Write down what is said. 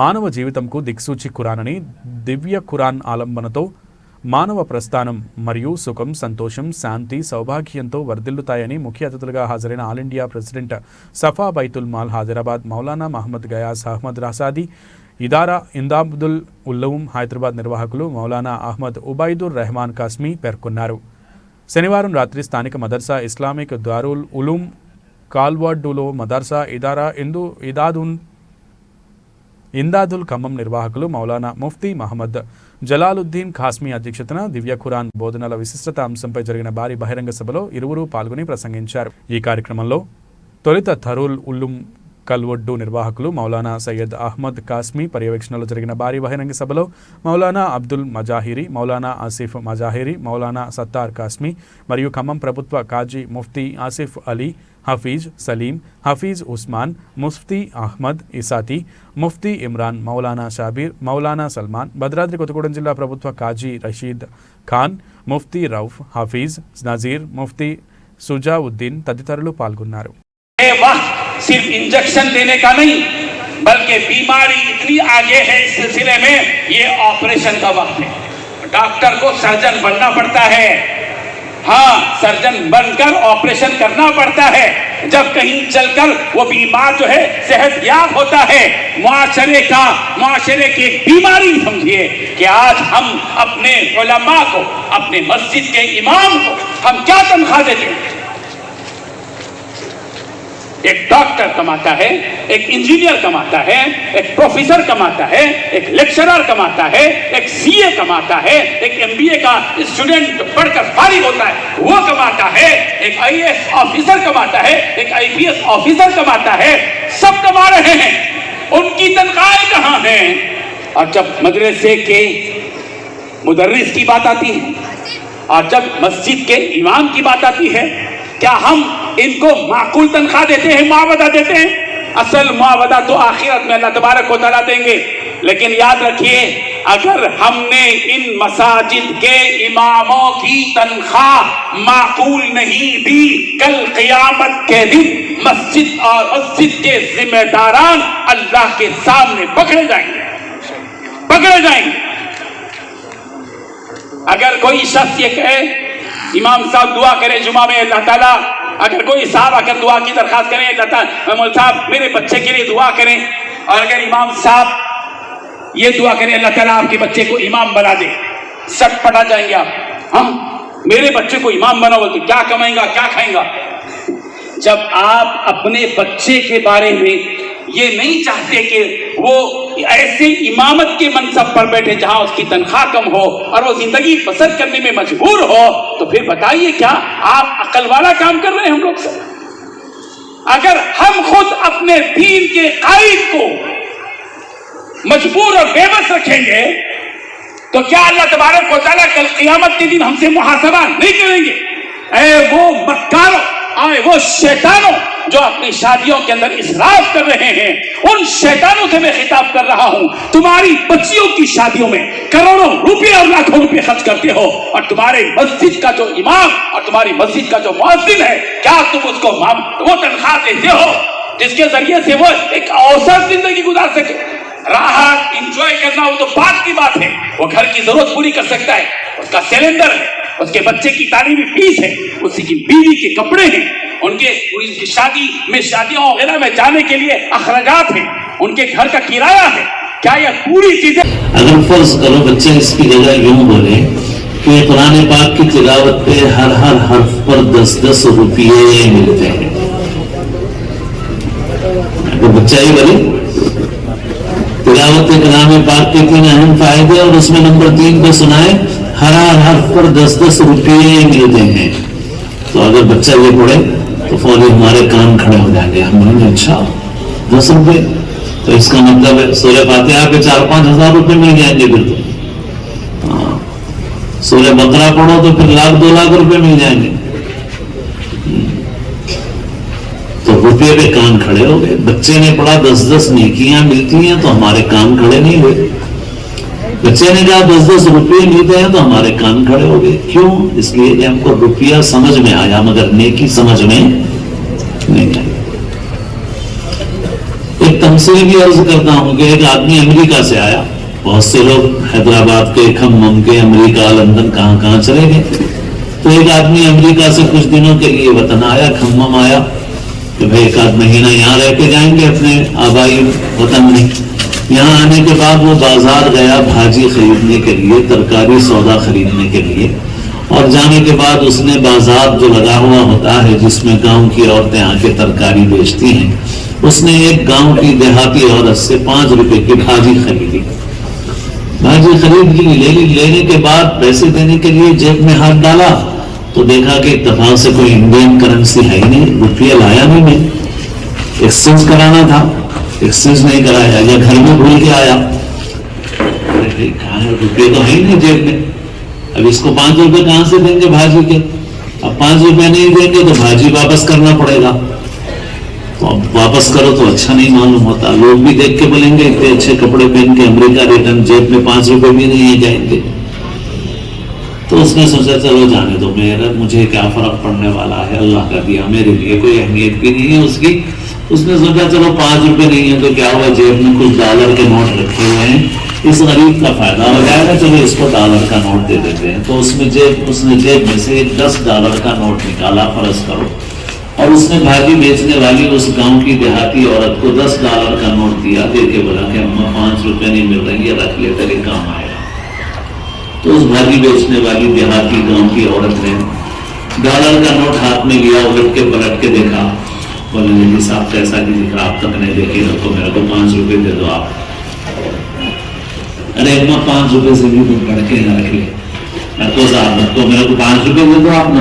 మానవ జీవితంకు దిక్సూచి ఖురాన్ అని దివ్య ఖురాన్ ఆలంబనతో మానవ ప్రస్థానం మరియు సుఖం, సంతోషం, శాంతి, సౌభాగ్యంతో వర్ధిల్లుతాయని ముఖ్య అతిథులుగా హాజరైన all India president సఫా బైతుల్ mall Hyderabad Maulana Mohammed guys Ahmed రసాది, ఇదారా ఇందాబుల్ ఉల్లూమ్ Hyderabad నిర్వాహకులు మౌలానా అహ్మద్ ఉబైదుర్ రెహమాన్ కాస్మీ పేర్కొన్నారు. శనివారం రాత్రి స్థానిక మదర్సా ఇస్లామిక్ దారుల్ ఉలూమ్ కాల్వాడ్డులో మదర్సా ఇదారా ఇందాదుల్ ఖమ్మం నిర్వాహకులు మౌలానా ముఫ్తీ మహమ్మద్ జలాలుద్దీన్ ఖాస్మీ అధ్యక్షతన దివ్య ఖురాన్ బోధనల విశిష్టత అంశంపై జరిగిన భారీ బహిరంగ సభలో ఇరువురు పాల్గొని ప్రసంగించారు. ఈ కార్యక్రమంలో తొలుత థరూల్ ఉల్లుం కల్వొడ్డు నిర్వాహకులు మౌలానా సయ్యద్ అహ్మద్ కాస్మీ పర్యవేక్షణలో జరిగిన భారీ బహిరంగ సభలో మౌలానా అబ్దుల్ మజాహిరి, మౌలానా ఆసిఫ్ మజాహిరి, మౌలానా సత్తార్ కాస్మీ మరియు ఖమ్మం ప్రభుత్వ కాజీ ముఫ్తీ ఆసిఫ్ అలీ, హఫీజ్ సలీం, హఫీజ్ ఉస్మాన్, ముఫ్తీ అహ్మద్ ఇసాతి, ముఫ్తీ ఇమ్రాన్, మౌలానా షాబీర్, మౌలానా సల్మాన్, భద్రాద్రి కొత్తగూడెం జిల్లా ప్రభుత్వ కాజీ రషీద్ ఖాన్, ముఫ్తీ రౌఫ్, హఫీజ్ నజీర్, ముఫ్తీ సుజావుద్దీన్ తదితరులు పాల్గొన్నారు. सिर्फ इंजेक्शन देने का नहीं, बल्कि बीमारी इतनी आगे है इस सिलसिले में, ये ऑपरेशन का वक्त है. डॉक्टर को सर्जन बनना पड़ता है. हाँ, सर्जन बनकर ऑपरेशन करना पड़ता है. जब कहीं चलकर वो बीमार जो है सेहतयाब होता है. मुआशरे की बीमारी समझिए कि आज हम अपने उलमा को, अपने मस्जिद के इमाम को हम क्या तनख्वाह देते हैं. एक डॉक्टर कमाता है, एक इंजीनियर कमाता है, एक प्रोफेसर कमाता है, एक लेक्चरर कमाता है, एक सीए कमाता है, एक एमबीए का स्टूडेंट पढ़कर फारिग होता है वो कमाता है, एक आईएएस ऑफिसर कमाता है, एक आईपीएस ऑफिसर कमाता है. सब कमा रहे हैं. उनकी तनख्वाहें कहाँ हैं? और जब मदरसे के मुदर्रिस की बात आती है और जब मस्जिद के इमाम की बात आती है, क्या हम इनको माकूल तनख्वाह देते हैं, मुआवजा देते हैं? असल मुआवजा तो आखिरत में अल्लाह तबारक व तआला देंगे. लेकिन याद रखिए, अगर हमने इन मसाजिद के इमामों की तनख्वाह माकूल नहीं दी, कल क़यामत के दिन मस्जिद और मस्जिद के जिम्मेदारान अल्लाह के सामने पकड़े जाएंगे. अगर कोई शख्स ये कहे, इमाम साहब दुआ करें जुमा में, अल्लाह ताला, अगर कोई साहब आकर दुआ की दरखास्त करें, अल्लाह ताला मौलवी साहब मेरे बच्चे के लिए दुआ करें, और अगर इमाम साहब ये दुआ करें अल्लाह ताला आपके बच्चे को इमाम बना दे, सट पटा जाएंगे आप. हम मेरे बच्चे को इमाम बनाओ तो क्या कमाएगा, क्या खाएगा? जब आप अपने बच्चे के बारे में ये नहीं चाहते कि वो ऐसे इमामत के मनसब पर बैठे जहां उसकी तनख्वाह कम हो और वो जिंदगी बसर करने में मजबूर हो, तो फिर बताइए क्या आप अकल वाला काम कर रहे हैं हम लोग से? अगर हम खुद अपने दीन के कायद को मजबूर और बेबस रखेंगे तो क्या अल्लाह तबारक व तआला कल क़यामत के दिन हमसे मुहासबा नहीं करेंगे? वो मक्कारों, वो शैतानों जो अपनी शादियों के अंदर इसराफ कर रहे हैं, उन शैतानों से मैं खिताब कर रहा हूं. तुम्हारी बच्चियों की शादियों में करोड़ों रुपए और लाखों रुपए खर्च करते हो, और तुम्हारे मस्जिद का जो इमाम और तुम्हारी मस्जिद का जो मुअज्जिन है, क्या तुम उसको वो तनख्वाह देते हो जिसके जरिए से वो एक औसत जिंदगी गुजार सके? राहत इंजॉय करना वो तो बात की बात है. वो घर की जरूरत पूरी कर सकता है, उसका सिलेंडर है, उसके बच्चे की तालीमी फीस है, उसकी बीवी के कपड़े हैं, उनकी शादी में, शादियों वगैरह में जाने के लिए अखराजात हैं, उनके घर का किराया है. क्या ये पूरी चीजें? अगर फर्ज करो बच्चे इसकी जगह यूं बोले कि कुरान पाक की तिलावत पे हर हर्फ पर 10-10 रुपये मिलते हैं, तो बच्चा ही बोले तिलावत कलाम पाक के 3 अहम फायदे और उसमें नंबर 3 पे सुनाए हर हर्फ पर 10-10 रुपये मिलते हैं. तो अगर बच्चा ये पढ़े तो फौरी हमारे कान खड़े हो जाएंगे. हम बोलेंगे अच्छा 10 रुपये, तो इसका मतलब है सूरह फातिहा पे 4-5 हज़ार रुपये मिल जाएंगे. फिर तो सूरह बकरा पढ़ो तो फिर 1-2 लाख रुपए मिल जाएंगे. तो रुपये पे कान खड़े हो गए. बच्चे ने पढ़ा 10-10 नेकियां मिलती हैं, तो हमारे कान खड़े नहीं हुए. बच्चे ने कहा 10-10 रुपये मिलते हैं, तो हमारे कान खड़े हो गए. क्यों? इसलिए कि हमको रुपया समझ में आया मगर नेकी समझ में नहीं आई. एक तमसील भी अर्ज करता हूँ कि एक आदमी अमेरिका से आया, बहुत से लोग हैदराबाद के, खम्मम के, अमेरिका, लंदन, कहाँ कहाँ चले गए। तो एक आदमी अमेरिका से कुछ दिनों के लिए वतन आया, खम्मम आया कि भाई एक आध महीना यहाँ रह के जाएंगे अपने आबाई वतन में। यहाँ आने के बाद वो बाजार गया भाजी खरीदने के लिए, तरकारी सौदा खरीदने के लिए, और जाने के बाद उसने बाजार जो लगा हुआ होता है जिसमें गांव की औरतें आके तरकारी बेचती हैं, उसने एक गांव की देहाती औरत से 5 रुपए की भाजी खरीदी। भाजी खरीद ली, लेने के बाद पैसे देने के लिए जेब में हाथ डाला तो देखा कि इत्तेफाक से कोई इंडियन करेंसी है ही नहीं, रुपया लाया नहीं मैं, एक्सचेंज कराना था, एक्सचेंज नहीं कराया, या घर में भूल के आया। अरे कहाँ है, रुपये तो है ही नहीं जेब में, अब इसको 5 रुपए कहाँ से देंगे भाजी के। अब 5 रुपए नहीं देंगे तो भाजी वापस करना पड़ेगा, तो अब वापस करो तो अच्छा नहीं मालूम होता, लोग भी देख के बोलेंगे इतने अच्छे कपड़े पहन के अमेरिका रिटर्न, जेब में 5 रुपए भी नहीं है जाएंगे। तो उसने सोचा चलो जाने दो, मेरा मुझे क्या फर्क पड़ने वाला है, अल्लाह का दिया, मेरे लिए कोई अहमियत भी नहीं है उसकी। उसने सोचा चलो 5 रुपए नहीं है तो क्या हुआ, जेब में कुछ डॉलर के नोट रखे हुए हैं, इस गरीब का फायदा हो जाएगा, चलो इसको डॉलर का नोट दे देते हैं। तो उसने जेब में से एक $10 का नोट निकाला, फर्ज करो, और उसने भाजी बेचने वाली उस गांव की देहाती औरत को $10 का नोट दिया, दे के बोला कि अम्मा 5 रुपए नहीं मिल रही है, रख ले, तेरे काम आएगा। तो उस भाजी बेचने वाली देहाती गांव की औरत ने $1 का नोट हाथ में लिया, उलट के पलट के देखा, बोले नहीं साहब कैसा नहीं दिख रहा, आप तक नहीं देखी, रखो, मेरे को 5 रुपए दे दो आप। अरे अम्मा 5 रुपए से भी बढ़ के रख ले, रखो साहब, रखो, मेरे को 5 रुपए दे दो आप,